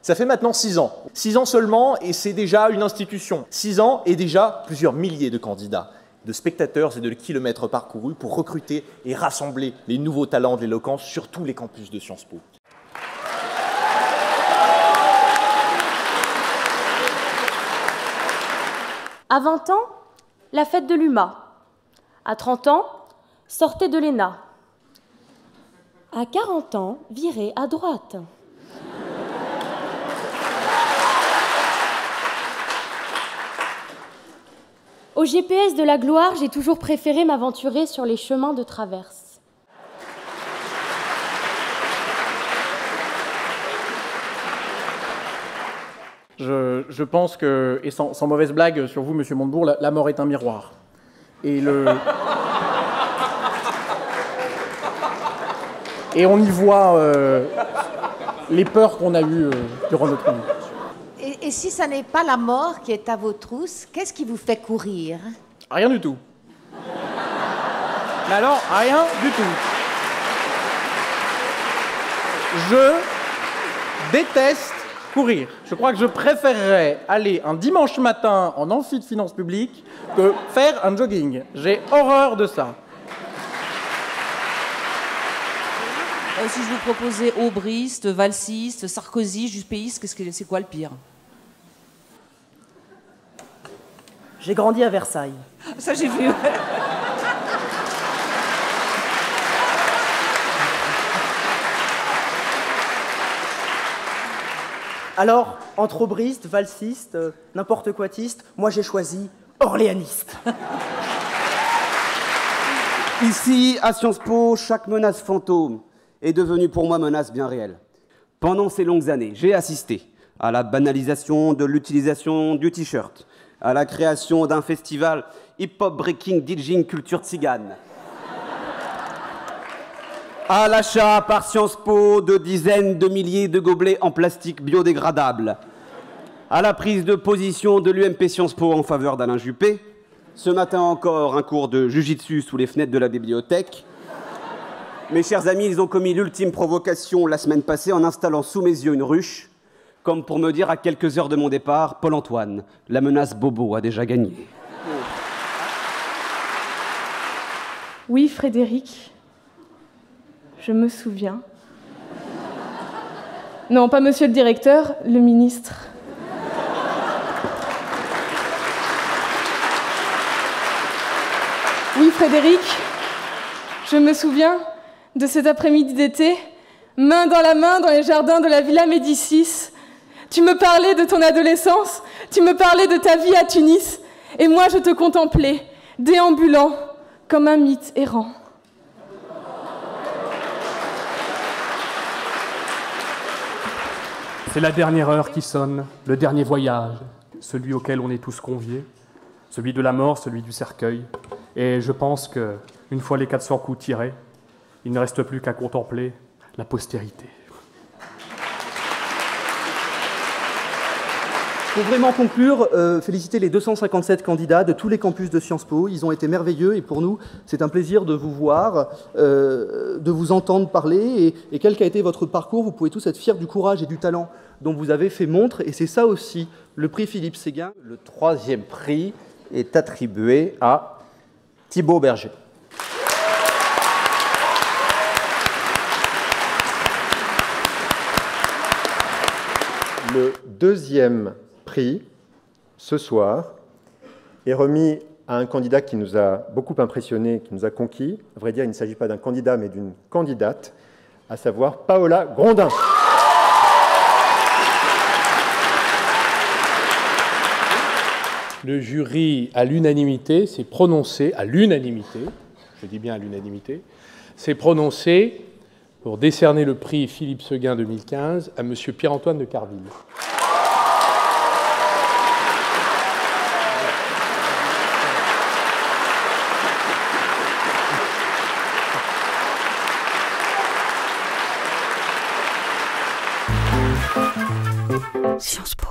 Ça fait maintenant 6 ans. 6 ans seulement et c'est déjà une institution. 6 ans et déjà plusieurs milliers de candidats, de spectateurs et de kilomètres parcourus pour recruter et rassembler les nouveaux talents de l'éloquence sur tous les campus de Sciences Po. À 20 ans, la fête de l'UMA. À 30 ans, sortez de l'ENA. À 40 ans, virez à droite. Au GPS de la gloire, j'ai toujours préféré m'aventurer sur les chemins de traverse. Je pense que, et sans mauvaise blague sur vous, Monsieur Montebourg, la mort est un miroir. Et et on y voit les peurs qu'on a eues durant notre vie. Et si ça n'est pas la mort qui est à vos trousses, qu'est-ce qui vous fait courir? Rien du tout. Mais alors, rien du tout. Je déteste courir. Je crois que je préférerais aller un dimanche matin en amphi de finances publiques que faire un jogging. J'ai horreur de ça. Si je vous proposais aubriste, valsiste, Sarkozy, juppéiste, c'est quoi le pire? J'ai grandi à Versailles. Ça, j'ai vu. Alors, entre aubriste, valsiste, n'importe quoitiste, moi j'ai choisi orléaniste. Ici, à Sciences Po, chaque menace fantôme est devenue pour moi menace bien réelle. Pendant ces longues années, j'ai assisté à la banalisation de l'utilisation du t-shirt, à la création d'un festival hip-hop breaking DJing culture tzigane, à l'achat par Sciences Po de dizaines de milliers de gobelets en plastique biodégradable, à la prise de position de l'UMP Sciences Po en faveur d'Alain Juppé, ce matin encore un cours de jujitsu sous les fenêtres de la bibliothèque. Mes chers amis, ils ont commis l'ultime provocation la semaine passée en installant sous mes yeux une ruche, comme pour me dire à quelques heures de mon départ, Paul-Antoine, la menace Bobo a déjà gagné. Oui, Frédéric, je me souviens. Non, pas monsieur le directeur, le ministre. Oui, Frédéric, je me souviens de cet après-midi d'été, main dans la main dans les jardins de la Villa Médicis. Tu me parlais de ton adolescence, tu me parlais de ta vie à Tunis, et moi je te contemplais, déambulant comme un mythe errant. C'est la dernière heure qui sonne, le dernier voyage, celui auquel on est tous conviés, celui de la mort, celui du cercueil. Et je pense qu'une fois les 400 coups tirés, il ne reste plus qu'à contempler la postérité. Pour vraiment conclure, féliciter les 257 candidats de tous les campus de Sciences Po. Ils ont été merveilleux et pour nous, c'est un plaisir de vous voir, de vous entendre parler. Et quel qu'a été votre parcours, vous pouvez tous être fiers du courage et du talent dont vous avez fait montre. Et c'est ça aussi, le prix Philippe Séguin. Le 3e prix est attribué à Thibaut Berger. Le 2e prix, ce soir, est remis à un candidat qui nous a beaucoup impressionnés, qui nous a conquis. À vrai dire, il ne s'agit pas d'un candidat, mais d'une candidate, à savoir Paola Grondin. Le jury, à l'unanimité, s'est prononcé, à l'unanimité, je dis bien à l'unanimité, s'est prononcé pour décerner le prix Philippe Séguin 2015 à M. Pierre-Antoine de Carville. Sciences Po.